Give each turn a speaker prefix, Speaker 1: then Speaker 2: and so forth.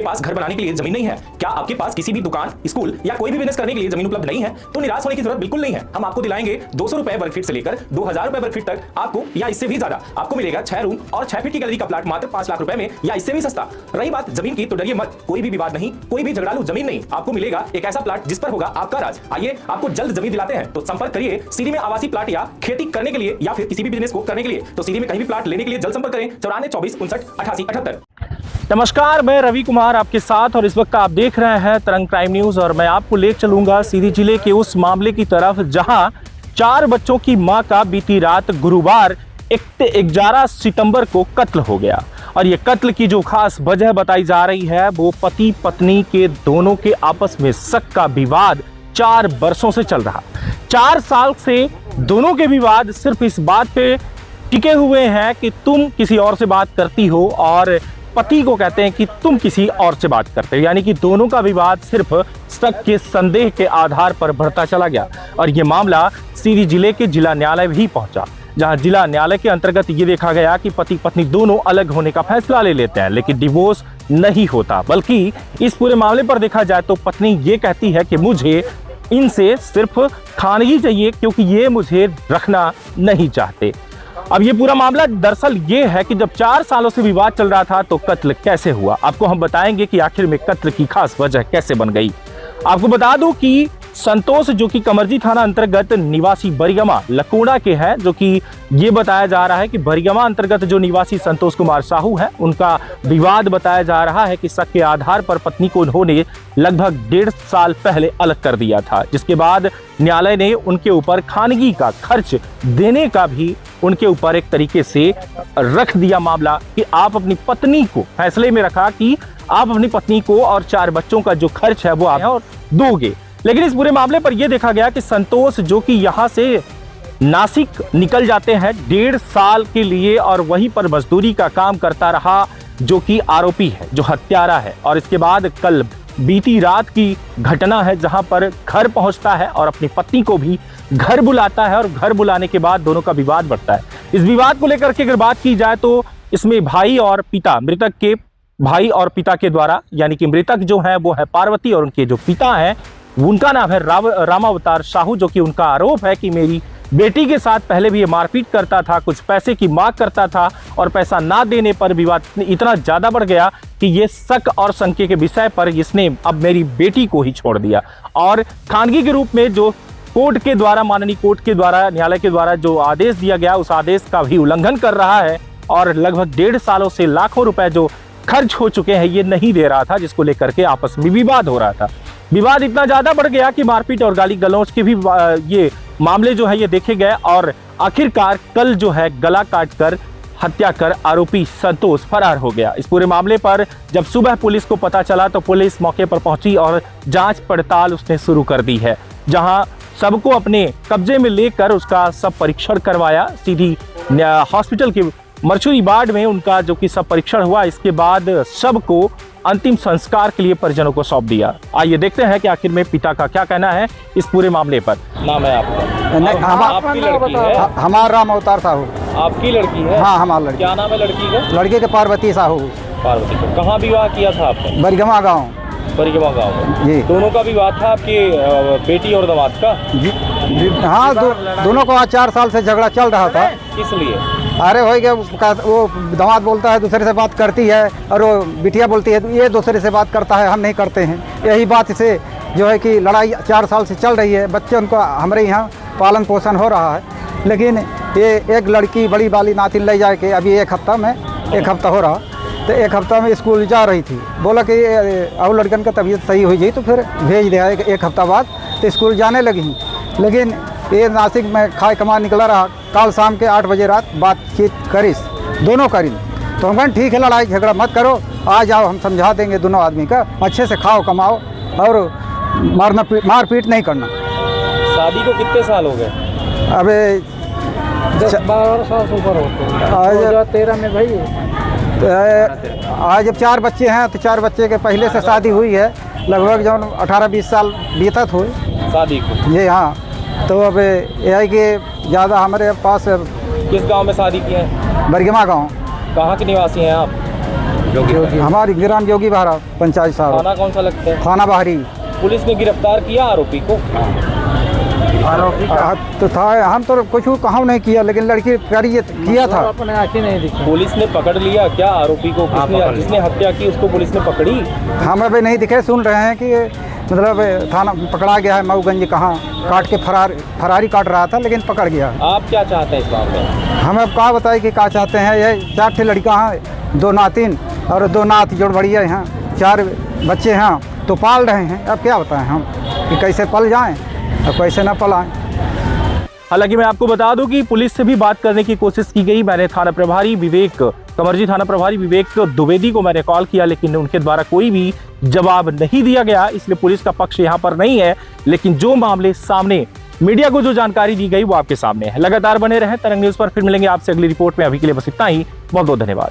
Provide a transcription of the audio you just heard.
Speaker 1: पास घर बनाने के लिए जमीन नहीं है? क्या आपके पास किसी भी दुकान, स्कूल या कोई भी बिजनेस करने के लिए जमीन उपलब्ध नहीं है? तो निराश होने की जरूरत बिल्कुल नहीं है। हम आपको दिलाएंगे 200 रुपए वर्ग फीट से लेकर 2000 रुपए वर्ग फीट तक आपको या इससे भी ज्यादा आपको मिलेगा 6 रूम और 6 फीट की गैलरी का प्लाट मात्र 5 लाख रुपए में या इससे भी सस्ता। रही बात जमीन की तो डरिए मत, कोई भी विवाद नहीं, कोई भी झगड़ालू जमीन नहीं, आपको मिलेगा एक ऐसा प्लाट जिस पर होगा आपका राज। आइए आपको जल्द जमीन दिलाते हैं, तो संपर्क करिए सीरी में आवासीय प्लाट या खेती करने के लिए या फिर किसी भी बिजनेस को करने के लिए। तो सीरी में कहीं भी प्लाट लेने के लिए जल्द संपर्क करें 94 24 59 88 78।
Speaker 2: नमस्कार, मैं रवि कुमार आपके साथ और इस वक्त आप देख रहे हैं तरंग प्राइम न्यूज और मैं आपको ले चलूंगा सीधी जिले के उस मामले की तरफ जहां 4 बच्चों की मां का बीती रात गुरुवार 11 सितंबर को कत्ल हो गया। और ये कत्ल की जो खास वजह बताई जा रही है वो पति पत्नी के दोनों के आपस में शक का विवाद 4 वर्षों से चल रहा। 4 साल से दोनों के विवाद सिर्फ इस बात पे टिके हुए हैं कि तुम किसी और से बात करती हो और पति को कहते हैं कि तुम किसी और से बात करते हो, यानी कि दोनों का विवाद सिर्फ शक के संदेह के आधार पर बढ़ता चला गया। और ये मामला सीधी जिले के जिला न्यायालय भी पहुंचा, जहां जिला न्यायालय के अंतर्गत ये देखा गया कि पति पत्नी दोनों अलग होने का फैसला ले लेते हैं लेकिन डिवोर्स नहीं होता। बल्कि इस पूरे मामले पर देखा जाए तो पत्नी ये कहती है कि मुझे इनसे सिर्फ खानगी चाहिए क्योंकि ये मुझे रखना नहीं चाहते। अब ये पूरा मामला दरअसल ये है कि जब 4 सालों से विवाद चल रहा था तो कत्ल कैसे हुआ, आपको हम बताएंगे कि आखिर में कत्ल की खास वजह कैसे बन गई। आपको बता दूं कि संतोष जो कि कमरजी थाना अंतर्गत निवासी बरिगमा लकोड़ा के हैं, जो कि ये बताया जा रहा है कि बरिगमा अंतर्गत जो निवासी संतोष कुमार साहू है उनका विवाद बताया जा रहा है कि शक के आधार पर पत्नी को उन्होंने लगभग 1.5 साल पहले अलग कर दिया था, जिसके बाद न्यायालय ने उनके ऊपर खानगी का खर्च देने का भी उनके ऊपर एक तरीके से रख दिया मामला कि आप अपनी पत्नी को फैसले में रखा कि आप अपनी पत्नी को और 4 बच्चों का जो खर्च है वो आप और दोगे। लेकिन इस पूरे मामले पर यह देखा गया कि संतोष जो कि यहां से नासिक निकल जाते हैं 1.5 साल के लिए और वहीं पर मजदूरी का काम करता रहा, जो कि आरोपी है, जो हत्यारा है। और इसके बाद कल बीती रात की घटना है जहां पर घर पहुंचता है और अपनी पत्नी को भी घर बुलाता है और घर बुलाने के बाद दोनों का विवाद बढ़ता है। इस विवाद को लेकर के अगर बात की जाए तो इसमें भाई और पिता, मृतक के भाई और पिता के द्वारा, यानी कि मृतक जो है वो है पार्वती और उनके जो पिता हैं उनका नाम है रामावतार साहू, जो कि उनका आरोप है कि मेरी बेटी के साथ पहले भी ये मारपीट करता था, कुछ पैसे की मांग करता था और पैसा ना देने पर विवाद इतना ज्यादा बढ़ गया कि ये शक और शंके के विषय पर इसने अब मेरी बेटी को ही छोड़ दिया। और खानगी के रूप में जो कोर्ट के द्वारा, माननीय कोर्ट के द्वारा, न्यायालय के द्वारा जो आदेश दिया गया उस आदेश का भी उल्लंघन कर रहा है और लगभग 1.5 सालों से लाखों रुपए जो खर्च हो चुके हैं ये नहीं दे रहा था, जिसको लेकर के आपस में विवाद हो रहा था। विवाद इतना ज्यादा बढ़ गया कि मारपीट और गाली गलौज के भी ये मामले जो है ये देखे गए और आखिरकार कल जो है गला काटकर हत्या कर आरोपी संतोष फरार हो गया। इस पूरे मामले पर जब सुबह पुलिस को पता चला तो पुलिस मौके पर पहुंची और जांच पड़ताल उसने शुरू कर दी है, जहां सबको अपने कब्जे में लेकर उसका सब परीक्षण करवाया। सीधी हॉस्पिटल के मर्चुरी वार्ड में उनका जो कि सब परीक्षण हुआ, इसके बाद सबको अंतिम संस्कार के लिए परिजनों को सौंप दिया। आइए देखते हैं कि आखिर में पिता का क्या कहना है इस पूरे मामले पर। नाम है आपका?
Speaker 3: आपकी लड़की है? हमारा रामावतार साहू।
Speaker 2: आपकी लड़की है?
Speaker 3: हाँ, हमारा लड़की।
Speaker 2: क्या नाम है लड़की का?
Speaker 3: लड़के के पार्वती साहू।
Speaker 2: पार्वती को कहाँ विवाह किया था आपने?
Speaker 3: बरिगमा गाँव।
Speaker 2: बरिगमा गाँव जी। दोनों का विवाद था आपकी बेटी और दामाद का? जी
Speaker 3: हाँ, दोनों को 4 साल से झगड़ा चल रहा था।
Speaker 2: किस लिए?
Speaker 3: अरे हो गया, वो दामाद बोलता है दूसरे से बात करती है और वो बिटिया बोलती है ये दूसरे से बात करता है, हम नहीं करते हैं। यही बात से जो है कि लड़ाई 4 साल से चल रही है। बच्चे उनको हमारे यहाँ पालन पोषण हो रहा है, लेकिन ये एक लड़की बड़ी वाली नातिन ले जाए के अभी 1 हफ्ता हो रहा, तो 1 हफ्ता में स्कूल जा रही थी। बोला कि और लड़कन का तबीयत सही हुई जी तो फिर भेज दिया 1 हफ्ता बाद, तो स्कूल जाने लगी। लेकिन ये नासिक में खाए कमा निकला रहा। कल शाम के 8 बजे रात बातचीत करिस, दोनों करी, तो हम कहें ठीक है लड़ाई झगड़ा मत करो, आ जाओ हम समझा देंगे दोनों आदमी का, अच्छे से खाओ कमाओ और मारपीट नहीं करना।
Speaker 2: शादी को कितने साल हो गए?
Speaker 3: अबे
Speaker 4: 12 साल से ऊपर होते हैं। आज 2013 में भाई
Speaker 3: आज जब 4 बच्चे हैं तो 4 बच्चे के पहले से शादी हुई है, लगभग जो 18-20 साल बीतत हुए
Speaker 2: शादी को।
Speaker 3: ये हाँ, तो अब यह है कि ज़्यादा हमारे पास।
Speaker 2: किस गांव में शादी की है?
Speaker 3: बरिगमा गांव।
Speaker 2: कहाँ के निवासी हैं आप?
Speaker 4: जोगी।
Speaker 3: हमारी ग्राम योगी बहरा पंचायत साहब,
Speaker 2: थाना कौन सा लगता है?
Speaker 3: थाना बाहरी।
Speaker 2: पुलिस ने गिरफ्तार किया आरोपी को?
Speaker 4: आरोपी
Speaker 3: तो था, हम तो कुछ काम नहीं किया, लेकिन लड़की किया था।
Speaker 4: अपने आँखें नहीं दिखी।
Speaker 2: पुलिस ने पकड़ लिया क्या आरोपी को? जिसने हत्या की उसको पुलिस ने पकड़ी?
Speaker 3: हम अभी नहीं दिखे, सुन रहे हैं कि मतलब थाना पकड़ा गया है, मऊगंज कहाँ काट के फरारी काट रहा था, लेकिन पकड़ गया।
Speaker 2: आप क्या चाहते हैं इस बात में?
Speaker 3: हमें अब क्या बताए कि क्या चाहते हैं। ये 4 ठे लड़का हैं, 2 नातिन और 2 नात जोड़ बढ़िया हैं, 4 बच्चे हैं, तो पाल रहे हैं। अब क्या बताएं हम कि कैसे पल जाएं और कैसे ना पलाएं।
Speaker 2: हालांकि मैं आपको बता दूं कि पुलिस से भी बात करने की कोशिश की गई। मैंने थाना प्रभारी विवेक कमरजी थाना प्रभारी विवेक द्विवेदी को मैंने कॉल किया, लेकिन उनके द्वारा कोई भी जवाब नहीं दिया गया, इसलिए पुलिस का पक्ष यहां पर नहीं है। लेकिन जो मामले सामने मीडिया को जो जानकारी दी गई वो आपके सामने है। लगातार बने रहे तरंग न्यूज पर। फिर मिलेंगे आपसे अगली रिपोर्ट में। अभी के लिए बस इतना ही। बहुत बहुत धन्यवाद।